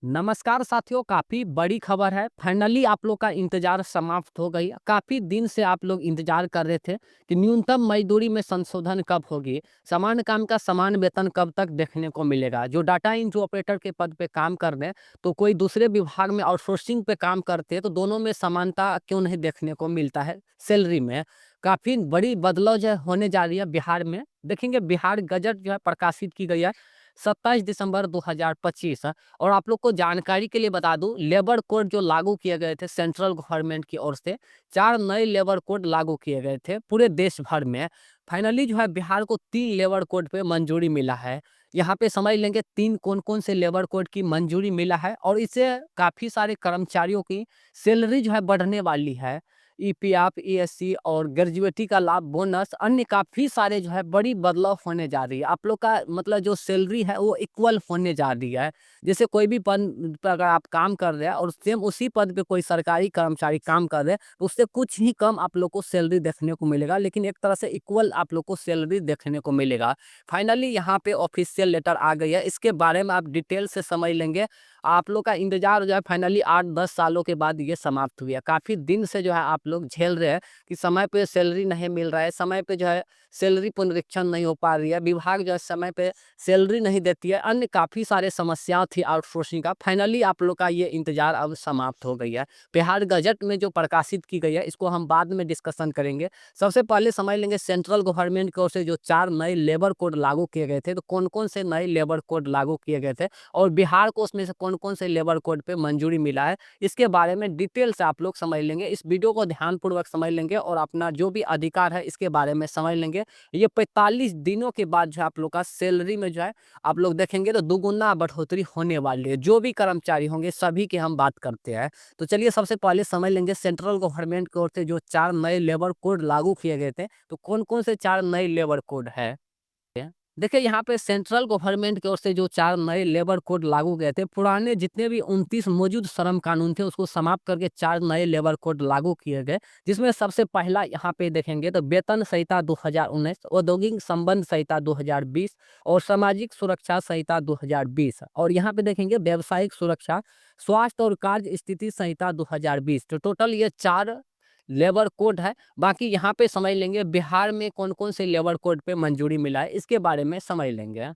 नमस्कार साथियों, काफ़ी बड़ी खबर है। फाइनली आप लोग का इंतज़ार समाप्त हो गई। काफ़ी दिन से आप लोग इंतज़ार कर रहे थे कि न्यूनतम मज़दूरी में संशोधन कब होगी, समान काम का समान वेतन कब तक देखने को मिलेगा। जो डाटा एंट्री ऑपरेटर के पद पे काम कर रहे हैं, तो कोई दूसरे विभाग में आउटसोर्सिंग पे काम करते हैं, तो दोनों में समानता क्यों नहीं देखने को मिलता है सैलरी में। काफ़ी बड़ी बदलाव जो है होने जा रही है बिहार में। देखेंगे बिहार गजट जो है प्रकाशित की गई है 27 दिसंबर 2025। और आप लोग को जानकारी के लिए बता दूं, लेबर कोड जो लागू किए गए थे सेंट्रल गवर्नमेंट की ओर से, 4 नए लेबर कोड लागू किए गए थे पूरे देश भर में। फाइनली जो है बिहार को 3 लेबर कोड पे मंजूरी मिला है। यहाँ पे समझ लेंगे 3 कौन-कौन से लेबर कोड की मंजूरी मिला है, और इससे काफ़ी सारे कर्मचारियों की सैलरी जो है बढ़ने वाली है। ईपीएफ, ईएससी और ग्रेजुएटी का लाभ, बोनस, अन्य काफ़ी सारे जो है बड़ी बदलाव होने जा रही है। आप लोग का मतलब जो सैलरी है वो इक्वल होने जा रही है। जैसे कोई भी पद पे अगर आप काम कर रहे हैं और सेम उसी पद पे कोई सरकारी कर्मचारी काम कर रहे हैं, तो उससे कुछ ही कम आप लोग को सैलरी देखने को मिलेगा, लेकिन एक तरह से इक्वल आप लोग को सैलरी देखने को मिलेगा। फाइनली यहाँ पे ऑफिशियल लेटर आ गई है, इसके बारे में आप डिटेल से समझ लेंगे। आप लोग का इंतजार जो है फाइनली 8-10 सालों के बाद ये समाप्त हुई है। काफ़ी दिन से जो है आप लोग झेल रहे हैं कि समय पे सैलरी नहीं मिल रहा है, समय पे जो है सैलरी पुनरीक्षण नहीं हो पा रही है, विभाग जो है समय पे सैलरी नहीं देती है, अन्य काफ़ी सारे समस्या थी आउटसोर्सिंग का। फाइनली आप लोग का ये इंतजार अब समाप्त हो गई है। बिहार गजट में जो प्रकाशित की गई है, इसको हम बाद में डिस्कशन करेंगे। सबसे पहले समझ लेंगे सेंट्रल गवर्नमेंट की ओर से जो 4 नए लेबर कोड लागू किए गए थे, तो कौन-कौन से नए लेबर कोड लागू किए गए थे और बिहार को उसमें से कौन-कौन से लेबर कोड पे मंजूरी मिला है, इसके बारे में डिटेल से आप लोग समझ लेंगे। इस वीडियो को ध्यानपूर्वक समझ लेंगे और अपना जो भी अधिकार है इसके बारे में समझ लेंगे। ये 45 दिनों के बाद जो है आप लोग का सैलरी में जो है आप लोग देखेंगे तो दुगुना बढ़ोतरी होने वाली है। जो भी कर्मचारी होंगे सभी की हम बात करते हैं। तो चलिए सबसे पहले समझ लेंगे सेंट्रल गवर्नमेंट की ओर से जो 4 नए लेबर कोड लागू किए गए थे, तो कौन-कौन से 4 नए लेबर कोड है। देखिए यहाँ पे सेंट्रल गवर्नमेंट की ओर से जो 4 नए लेबर कोड लागू गए थे, पुराने जितने भी 29 मौजूद श्रम कानून थे उसको समाप्त करके 4 नए लेबर कोड लागू किए गए। जिसमें सबसे पहला यहाँ पे देखेंगे तो वेतन संहिता 2019, औद्योगिक संबंध संहिता 2020 और सामाजिक सुरक्षा संहिता 2020। और यहाँ पे देखेंगे व्यावसायिक सुरक्षा, स्वास्थ्य और कार्य स्थिति संहिता 2020। तो टोटल ये 4 लेबर कोड है। बाकी यहाँ पे समझ लेंगे बिहार में कौन-कौन से लेबर कोड पे मंजूरी मिला है, इसके बारे में समझ लेंगे।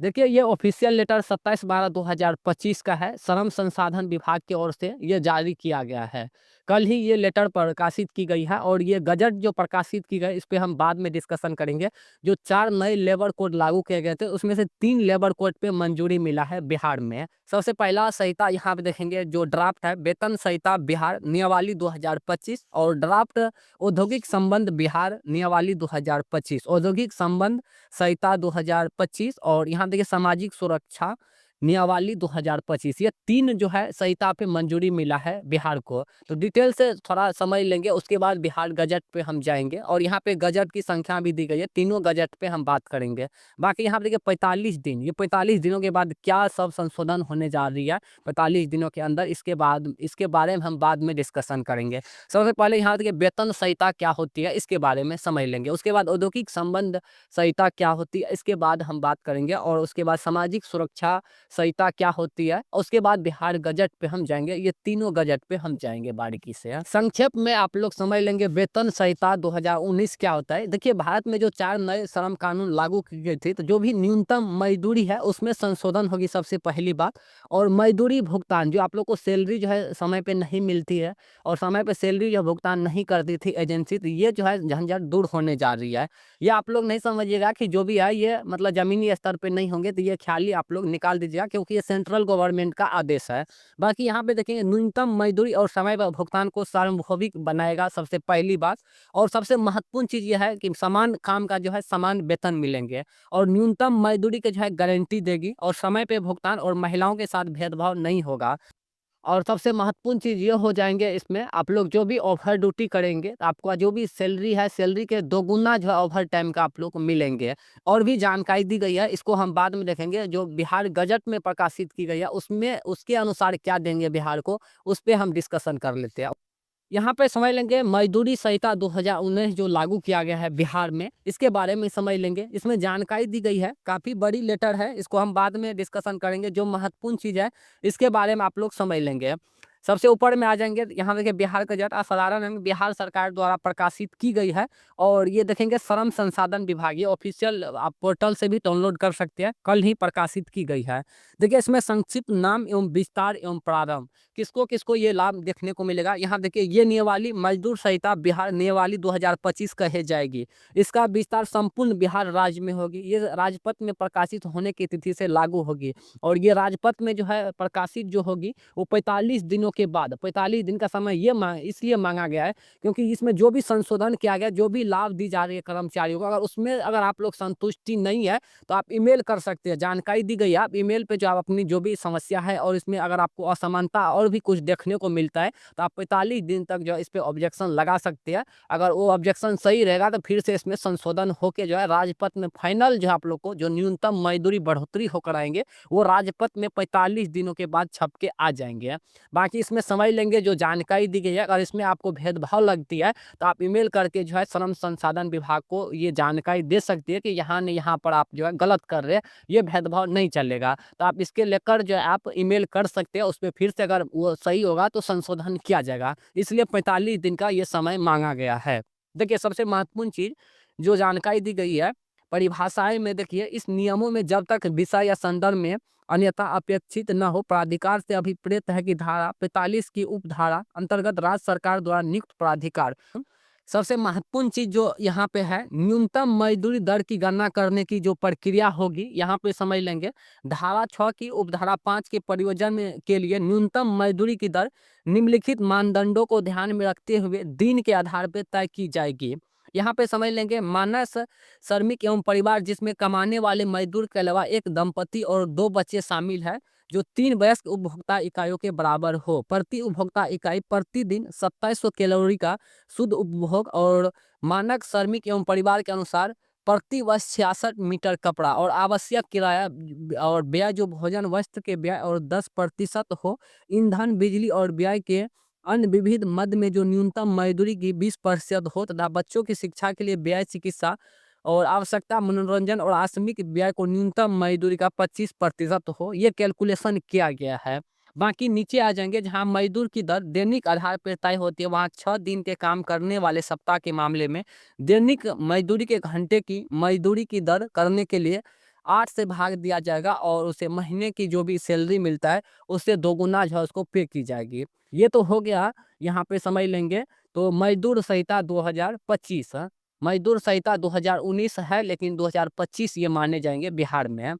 देखिए ये ऑफिशियल लेटर 27/12/2025 का है, श्रम संसाधन विभाग की ओर से ये जारी किया गया है। कल ही ये लेटर प्रकाशित की गई है और ये गजट जो प्रकाशित की गई इस पे हम बाद में डिस्कशन करेंगे। जो 4 नए लेबर कोड लागू किए गए थे उसमें से 3 लेबर कोड पे मंजूरी मिला है बिहार में। सबसे पहला संहिता यहाँ पे देखेंगे जो ड्राफ्ट है, वेतन संहिता बिहार नियमावली 2025 और ड्राफ्ट औद्योगिक संबंध बिहार नियमावली 2025, औद्योगिक संबंध संहिता 2025 और यहाँ देखिए सामाजिक सुरक्षा नियमावली 2025। ये 3 जो है संहिता पे मंजूरी मिला है बिहार को। तो डिटेल से थोड़ा समझ लेंगे, उसके बाद बिहार गजट पे हम जाएँगे और यहाँ पे गजट की संख्या भी दी गई है, तीनों गजट पे हम बात करेंगे। बाकी यहाँ पे देखिए 45 दिन, ये 45 दिनों के बाद क्या सब संशोधन होने जा रही है 45 दिनों के अंदर, इसके बारे में हम बाद में डिस्कशन करेंगे। सबसे पहले यहाँ देखिए वेतन संहिता क्या होती है इसके बारे में समझ लेंगे। उसके बाद औद्योगिक संबंध संहिता क्या होती है इसके बाद हम बात करेंगे और उसके बाद सामाजिक सुरक्षा संहिता क्या होती है, और उसके बाद बिहार गजट पे हम जाएंगे। ये तीनों गजट पे हम जाएंगे बारीकी से। संक्षेप में आप लोग समझ लेंगे वेतन संहिता 2019 क्या होता है। देखिए भारत में जो 4 नए श्रम कानून लागू की गई थी, तो जो भी न्यूनतम मजदूरी है उसमें संशोधन होगी सबसे पहली बात। और मजदूरी भुगतान, जो आप लोग को सैलरी जो है समय पे नहीं मिलती है और समय पे सैलरी जो भुगतान नहीं करती थी एजेंसी, तो ये जो है झंझट दूर होने जा रही है। ये आप लोग नहीं समझिएगा कि जो भी है ये मतलब जमीनी स्तर पे नहीं होंगे, तो ये ख्याल ही आप लोग निकाल दीजिएगा क्योंकि ये सेंट्रल गवर्नमेंट का आदेश है। बाकी यहाँ पे देखेंगे न्यूनतम मजदूरी और समय पर भुगतान को सार्वभौमिक बनाएगा सबसे पहली बात। और सबसे महत्वपूर्ण चीज़ ये है कि समान काम का जो है समान वेतन मिलेंगे और न्यूनतम मजदूरी के जो है गारंटी देगी और समय पे भुगतान और महिलाओं के साथ भेदभाव नहीं होगा। और सबसे महत्वपूर्ण चीज़ ये हो जाएँगे इसमें, आप लोग जो भी ओवर ड्यूटी करेंगे, तो आपका जो भी सैलरी है, सैलरी के दोगुना जो है ओवर टाइम का आप लोग को मिलेंगे। और भी जानकारी दी गई है, इसको हम बाद में देखेंगे। जो बिहार गजट में प्रकाशित की गई है, उसमें उसके अनुसार क्या देंगे बिहार को, उस पे हम डिस्कशन कर लेते हैं। यहाँ पे समझ लेंगे मजदूरी संहिता 2019 जो लागू किया गया है बिहार में, इसके बारे में समझ लेंगे। इसमें जानकारी दी गई है, काफ़ी बड़ी लेटर है, इसको हम बाद में डिस्कशन करेंगे। जो महत्वपूर्ण चीज़ है, इसके बारे में आप लोग समझ लेंगे। सबसे ऊपर में आ जाएँगे, यहाँ देखिए बिहार गज़ट साधारण है, बिहार सरकार द्वारा प्रकाशित की गई है और ये देखेंगे श्रम संसाधन विभाग, ये ऑफ़िशियल आप पोर्टल से भी डाउनलोड कर सकते हैं, कल ही प्रकाशित की गई है। देखिए इसमें संक्षिप्त नाम एवं विस्तार एवं प्रारंभ, किसको-किसको ये लाभ देखने को मिलेगा। यहाँ देखिए ये नियमावली मजदूर संहिता बिहार नियमावली 2025 कहे जाएगी। इसका विस्तार संपूर्ण बिहार राज्य में होगी। ये राजपत्र में प्रकाशित होने की तिथि से लागू होगी और ये राजपत्र में जो है प्रकाशित जो होगी वो 45 दिनों के बाद, 45 दिन का समय ये इसलिए माँगा गया है क्योंकि इसमें जो भी संशोधन किया गया, जो भी लाभ दी जा रही है कर्मचारियों को, अगर उसमें अगर आप लोग संतुष्टि नहीं है तो आप ईमेल कर सकते हैं। जानकारी दी गई है, आप ईमेल पे जो आप अपनी जो भी समस्या है और इसमें अगर आपको असमानता और भी कुछ देखने को मिलता है तो आप 45 दिन तक जो है इस पे ऑब्जेक्शन लगा सकते हैं। अगर वो ऑब्जेक्शन सही रहेगा तो फिर से इसमें संशोधन होके जो है राजपत्र में फाइनल जो है आप लोग को जो न्यूनतम मजदूरी बढ़ोतरी होकर आएंगे वो राजपत्र में 45 दिनों के बाद छप के आ जाएंगे। बाकी इसमें समझ लेंगे जो जानकारी दी गई है, अगर इसमें आपको भेदभाव लगती है तो आप ईमेल करके जो है श्रम संसाधन विभाग को ये जानकारी दे सकती है कि यहाँ नहीं, यहाँ पर आप जो है गलत कर रहे हैं, ये भेदभाव नहीं चलेगा। तो आप इसके लेकर जो है आप ईमेल कर सकते हैं, उसपे फिर से अगर वो सही होगा तो संशोधन किया जाएगा। इसलिए 45 दिन का ये समय माँगा गया है। देखिए सबसे महत्वपूर्ण चीज़ जो जानकारी दी गई है, परिभाषाएँ में देखिए इस नियमों में जब तक विषय या संदर्भ में अन्यथा अपेक्षित न हो, प्राधिकार से अभिप्रेत है कि धारा 45 की उपधारा अंतर्गत राज्य सरकार द्वारा नियुक्त प्राधिकार। सबसे महत्वपूर्ण चीज़ जो यहाँ पे है, न्यूनतम मजदूरी दर की गणना करने की जो प्रक्रिया होगी, यहाँ पे समझ लेंगे। धारा 6 की उपधारा 5 के प्रयोजन के लिए न्यूनतम मजदूरी की दर निम्नलिखित मानदंडों को ध्यान में रखते हुए दिन के आधार पर तय की जाएगी। यहाँ पे समझ लेंगे मानस श्रमिक एवं परिवार जिसमें कमाने वाले मजदूर के अलावा एक दंपति और 2 बच्चे शामिल है, जो 3 वयस्क उपभोक्ता इकाइयों के बराबर हो। प्रति उपभोक्ता इकाई प्रतिदिन 2700 कैलोरी का शुद्ध उपभोग और मानक श्रमिक एवं परिवार के अनुसार प्रति वर्ष 66 मीटर कपड़ा और आवश्यक किराया और व्यय जो भोजन वस्त्र के व्यय और 10% हो। ईंधन बिजली और व्यय के अन्य विविध मद में जो न्यूनतम मजदूरी की 20% हो तथा बच्चों की शिक्षा के लिए व्यय चिकित्सा और आवश्यकता मनोरंजन और आकस्मिक व्यय को न्यूनतम मजदूरी का 25% हो। ये कैलकुलेशन किया गया है। बाकी नीचे आ जाएंगे जहाँ मजदूर की दर दैनिक आधार पर तय होती है, वहाँ 6 दिन के काम करने वाले सप्ताह के मामले में दैनिक मजदूरी के घंटे की मजदूरी की दर करने के लिए 8 से भाग दिया जाएगा और उसे महीने की जो भी सैलरी मिलता है उससे दोगुना जो है उसको पे की जाएगी। ये तो हो गया, यहाँ पे समझ लेंगे। तो मजदूर संहिता 2025 मजदूर संहिता 2019 है लेकिन 2025 ये माने जाएंगे बिहार में।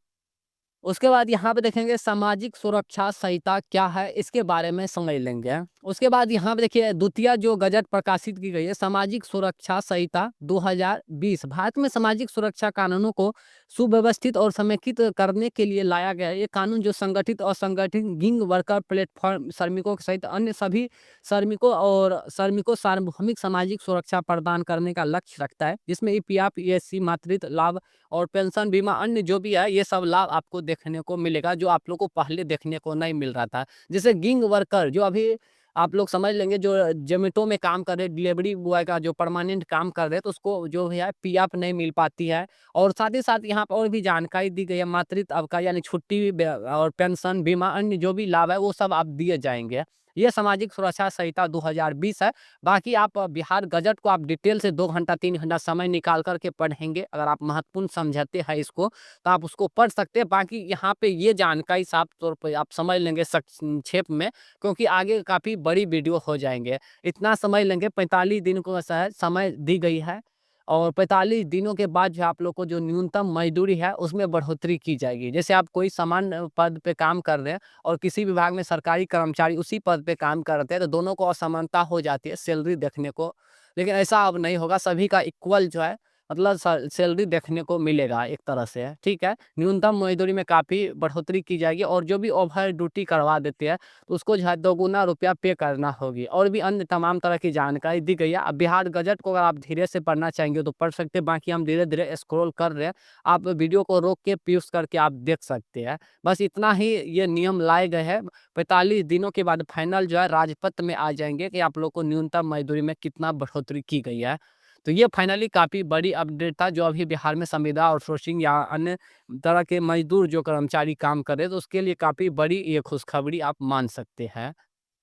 उसके बाद यहाँ पे देखेंगे सामाजिक सुरक्षा संहिता क्या है, इसके बारे में समझ लेंगे। उसके बाद यहाँ पे देखिए द्वितीय जो गजट प्रकाशित की गई है सामाजिक सुरक्षा संहिता 2020, भारत में सामाजिक सुरक्षा कानूनों को सुव्यवस्थित और समेकित करने के लिए लाया गया है। ये कानून जो संगठित और संगठित गिग वर्कर प्लेटफॉर्म श्रमिकों सहित अन्य सभी श्रमिकों सार्वभौमिक सामाजिक सुरक्षा प्रदान करने का लक्ष्य रखता है, जिसमें ईपीएफ, ईएससी, मातृत्व लाभ और पेंशन बीमा अन्य जो भी है ये सब लाभ आपको देखने को मिलेगा जो आप लोग को पहले देखने को नहीं मिल रहा था। जैसे गिग वर्कर जो अभी आप लोग समझ लेंगे, जो जोमेटो में काम कर रहे डिलीवरी बॉय का जो परमानेंट काम कर रहे हैं तो उसको जो है पीएफ नहीं मिल पाती है। और साथ ही साथ यहाँ पर और भी जानकारी दी गई है, मातृत्व अवकाश यानी छुट्टी और पेंशन बीमा अन्य जो भी लाभ है वो सब आप दिए जाएंगे। ये सामाजिक सुरक्षा संहिता 2020 है। बाकी आप बिहार गजट को आप डिटेल से 2 घंटा 3 घंटा समय निकाल करके पढ़ेंगे, अगर आप महत्वपूर्ण समझते हैं इसको तो आप उसको पढ़ सकते हैं। बाकी यहाँ पे ये जानकारी साफ तौर पर आप समझ लेंगे संक्षेप में, क्योंकि आगे काफ़ी बड़ी वीडियो हो जाएंगे। इतना समझ लेंगे 45 दिन को समय दी गई है और 45 दिनों के बाद जो आप लोग को जो न्यूनतम मजदूरी है उसमें बढ़ोतरी की जाएगी। जैसे आप कोई समान पद पे काम कर रहे हैं और किसी विभाग में सरकारी कर्मचारी उसी पद पे काम करते हैं तो दोनों को असमानता हो जाती है सैलरी देखने को, लेकिन ऐसा अब नहीं होगा। सभी का इक्वल जो है मतलब सैलरी देखने को मिलेगा एक तरह से, ठीक है। न्यूनतम मजदूरी में काफ़ी बढ़ोतरी की जाएगी और जो भी ओवर ड्यूटी करवा देते हैं, तो उसको जो है दोगुना रुपया पे करना होगी और भी अन्य तमाम तरह की जानकारी दी गई है। अब बिहार गज़ट को अगर आप धीरे से पढ़ना चाहेंगे तो पढ़ सकते हैं, बाकी हम धीरे-धीरे स्क्रॉल कर रहे हैं। आप वीडियो को रोक के पॉज़ करके आप देख सकते हैं। बस इतना ही ये नियम लाए गए हैं। 45 दिनों के बाद फाइनल जो है राजपत्र में आ जाएँगे कि आप लोग को न्यूनतम मज़दूरी में कितना बढ़ोतरी की गई है। तो ये फाइनली काफ़ी बड़ी अपडेट था जो अभी बिहार में संविदा आउटसोर्सिंग या अन्य तरह के मज़दूर जो कर्मचारी काम कर रहे हैं, तो उसके लिए काफ़ी बड़ी ये खुशखबरी आप मान सकते हैं।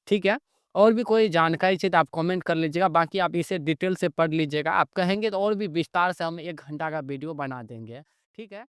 ठीक है? और भी कोई जानकारी चाहिए तो आप कमेंट कर लीजिएगा, बाकी आप इसे डिटेल से पढ़ लीजिएगा। आप कहेंगे तो और भी विस्तार से हम 1 घंटा का वीडियो बना देंगे। ठीक है?